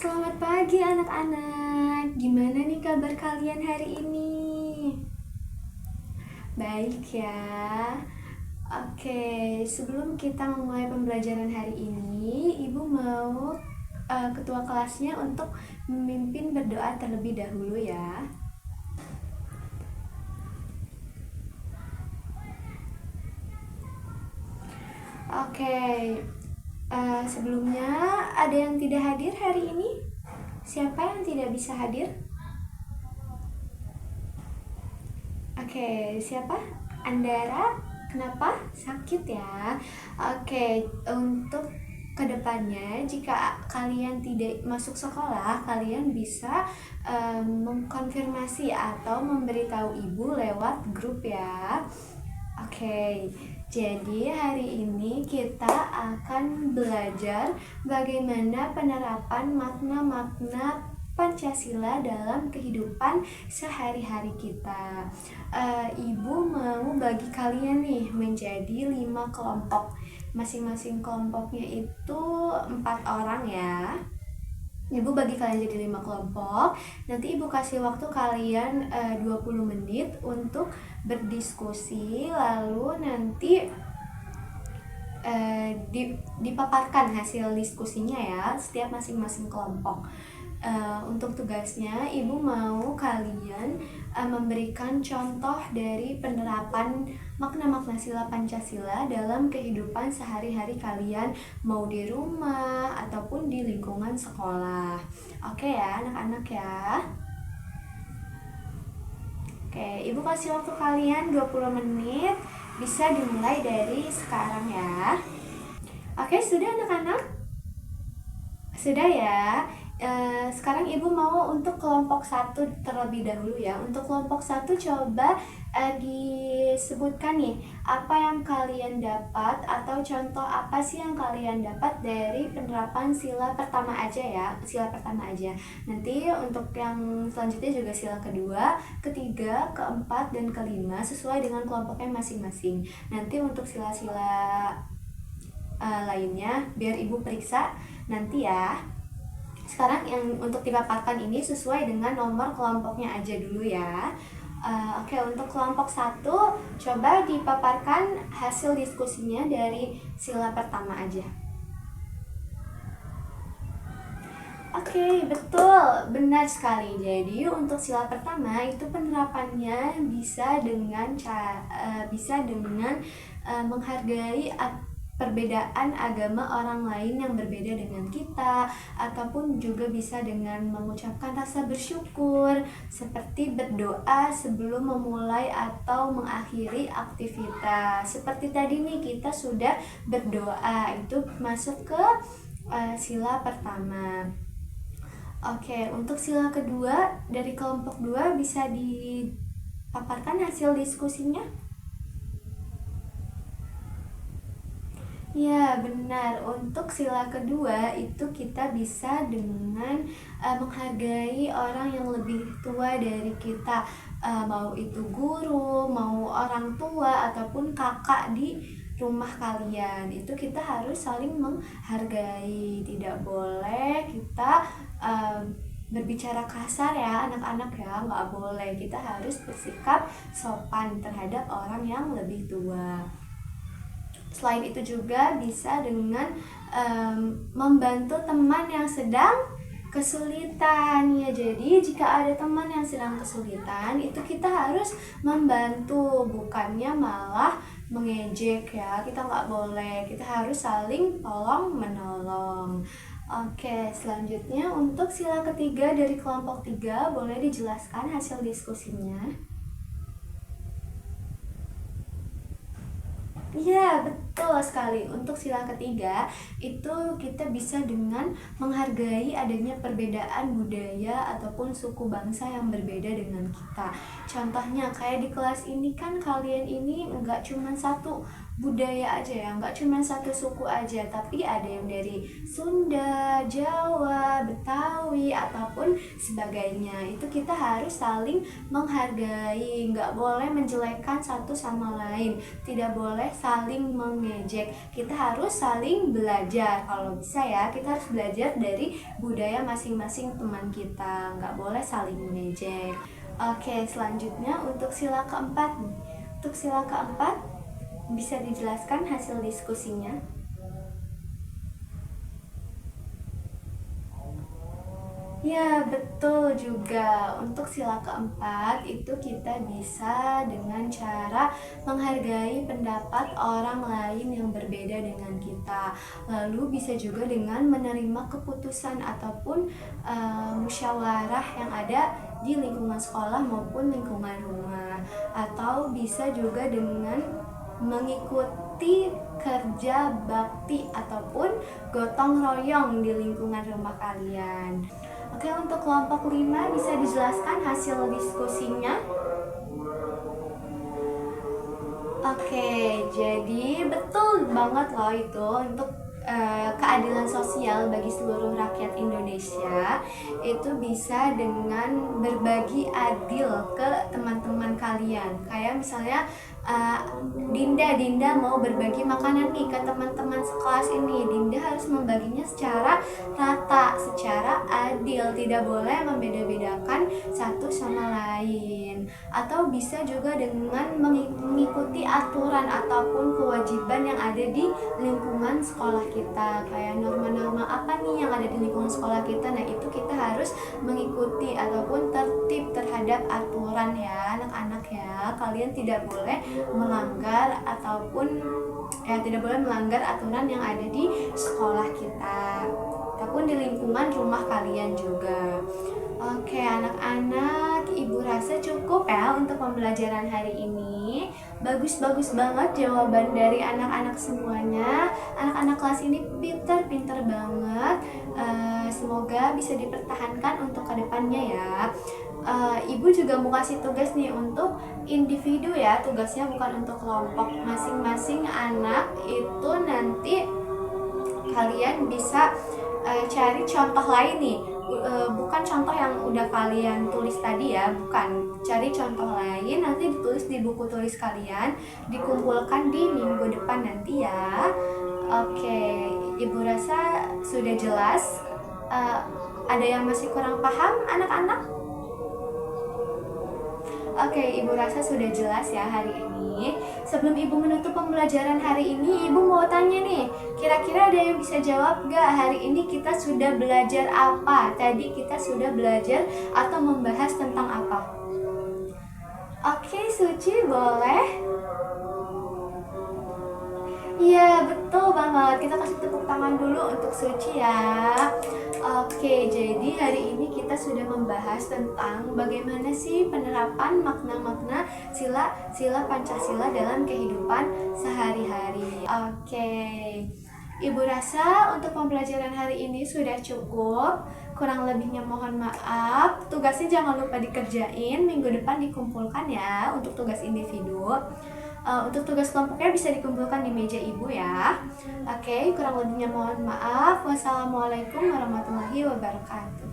Selamat pagi anak-anak. Gimana nih kabar kalian hari ini? Baik ya. Oke, sebelum kita memulai pembelajaran hari ini, Ibu mau ketua kelasnya untuk memimpin berdoa terlebih dahulu ya. Oke, sebelumnya ada yang tidak hadir hari ini? Siapa yang tidak bisa hadir? Oke, siapa? Andara? Kenapa? Sakit ya? Oke, untuk kedepannya jika kalian tidak masuk sekolah, kalian bisa mengkonfirmasi atau memberitahu ibu lewat grup ya. Oke, jadi hari ini kita akan belajar bagaimana penerapan makna-makna Pancasila dalam kehidupan sehari-hari kita. Ibu mau bagi kalian nih menjadi 5 kelompok. Masing-masing kelompoknya itu 4 orang ya. Ibu bagi kalian jadi 5 kelompok. Nanti Ibu kasih waktu kalian 20 menit untuk berdiskusi. Lalu nanti dipaparkan hasil diskusinya ya, setiap masing-masing kelompok. Untuk tugasnya, Ibu mau kalian memberikan contoh dari penerapan makna-makna sila Pancasila dalam kehidupan sehari-hari kalian, mau di rumah ataupun di lingkungan sekolah. Oke ya anak-anak ya. Oke, Ibu kasih waktu kalian 20 menit. Bisa dimulai dari sekarang ya. Oke, sudah anak-anak? Sudah ya. Sekarang Ibu mau untuk kelompok 1 terlebih dahulu ya. Untuk kelompok 1 coba disebutkan nih apa yang kalian dapat atau contoh apa sih yang kalian dapat dari penerapan sila pertama aja ya. Sila pertama aja. Nanti untuk yang selanjutnya juga sila kedua, ketiga, keempat, dan kelima sesuai dengan kelompoknya masing-masing. Nanti untuk sila-sila lainnya biar Ibu periksa nanti ya. Sekarang yang untuk dipaparkan ini sesuai dengan nomor kelompoknya aja dulu ya. Oke, untuk kelompok 1 coba dipaparkan hasil diskusinya dari sila pertama aja. Oke, betul, benar sekali. Jadi untuk sila pertama itu penerapannya bisa dengan menghargai perbedaan agama orang lain yang berbeda dengan kita, ataupun juga bisa dengan mengucapkan rasa bersyukur seperti berdoa sebelum memulai atau mengakhiri aktivitas. Seperti tadi nih kita sudah berdoa, itu masuk ke sila pertama. Oke, untuk sila kedua dari kelompok 2 bisa dipaparkan hasil diskusinya? Ya, benar. Untuk sila kedua itu kita bisa dengan menghargai orang yang lebih tua dari kita, mau itu guru, mau orang tua ataupun kakak di rumah kalian. Itu kita harus saling menghargai. Tidak boleh kita berbicara kasar ya anak-anak ya, nggak boleh. Kita harus bersikap sopan terhadap orang yang lebih tua. Selain itu juga bisa dengan membantu teman yang sedang kesulitan ya. Jadi jika ada teman yang sedang kesulitan, itu kita harus membantu, bukannya malah mengejek ya. Kita nggak boleh, kita harus saling tolong menolong. Oke, selanjutnya untuk sila ketiga dari kelompok 3 boleh dijelaskan hasil diskusinya? Iya, betul sekali. Untuk sila ketiga itu kita bisa dengan menghargai adanya perbedaan budaya ataupun suku bangsa yang berbeda dengan kita. Contohnya kayak di kelas ini kan kalian ini nggak cuma satu budaya aja ya, nggak cuma satu suku aja, tapi ada yang dari Sunda, Jawa, Betawi, ataupun sebagainya. Itu kita harus saling menghargai, nggak boleh menjelekkan satu sama lain, tidak boleh saling mengejek. Kita harus saling belajar. Kalau bisa ya, kita harus belajar dari budaya masing-masing teman kita, nggak boleh saling mengejek. Oke, selanjutnya untuk sila keempat nih. Untuk sila keempat, bisa dijelaskan hasil diskusinya? Ya, betul juga. Untuk sila keempat itu kita bisa dengan cara menghargai pendapat orang lain yang berbeda dengan kita. Lalu bisa juga dengan menerima keputusan ataupun musyawarah yang ada di lingkungan sekolah maupun lingkungan rumah. Atau bisa juga dengan mengikuti kerja bakti ataupun gotong royong di lingkungan rumah kalian. Oke, untuk kelompok 5 bisa dijelaskan hasil diskusinya? Oke, jadi betul banget loh itu untuk keadilan sosial bagi seluruh rakyat Indonesia itu bisa dengan berbagi adil ke teman-teman kalian. Kayak misalnya Dinda mau berbagi makanan nih ke teman-teman sekelas ini. Dinda harus membaginya secara rata, secara adil, tidak boleh membeda-bedakan satu sama lain. Atau bisa juga dengan mengikuti aturan ataupun kewajiban yang ada di lingkungan sekolah kita. Kayak norma-norma apa nih yang ada di lingkungan sekolah kita. Nah, itu kita harus mengikuti ataupun tertib terhadap aturan ya anak-anak ya. Kalian tidak boleh melanggar ataupun tidak boleh melanggar aturan yang ada di sekolah kita ataupun di lingkungan rumah kalian juga. Oke anak-anak, ibu rasa cukup ya untuk pembelajaran hari ini. Bagus-bagus banget jawaban dari anak-anak semuanya. Anak-anak kelas ini pinter-pinter banget. Semoga bisa dipertahankan untuk kedepannya ya. Ibu juga mau kasih tugas nih untuk individu ya, tugasnya bukan untuk kelompok. Masing-masing anak itu nanti kalian bisa cari contoh lain nih, bukan contoh yang udah kalian tulis tadi ya, bukan. Cari contoh lain, nanti ditulis di buku tulis kalian, dikumpulkan di minggu depan nanti ya. Oke, ibu rasa sudah jelas. Ada yang masih kurang paham anak-anak? Oke, ibu rasa sudah jelas ya hari ini. Sebelum ibu menutup pembelajaran hari ini, ibu mau tanya nih, kira-kira ada yang bisa jawab gak? Hari ini kita sudah belajar apa? Tadi kita sudah belajar atau membahas tentang apa? Oke, Suci boleh? Iya, betul banget. Kita kasih tepuk tangan dulu untuk Suci ya. Oke, jadi hari ini kita sudah membahas tentang bagaimana sih penerapan makna-makna sila Pancasila dalam kehidupan sehari-hari. Oke, ibu rasa untuk pembelajaran hari ini sudah cukup. Kurang lebihnya mohon maaf. Tugasnya jangan lupa dikerjain. Minggu depan dikumpulkan ya untuk tugas individu. Untuk tugas kelompoknya bisa dikumpulkan di meja ibu ya. Oke, kurang lebihnya mohon maaf. Wassalamualaikum warahmatullahi wabarakatuh.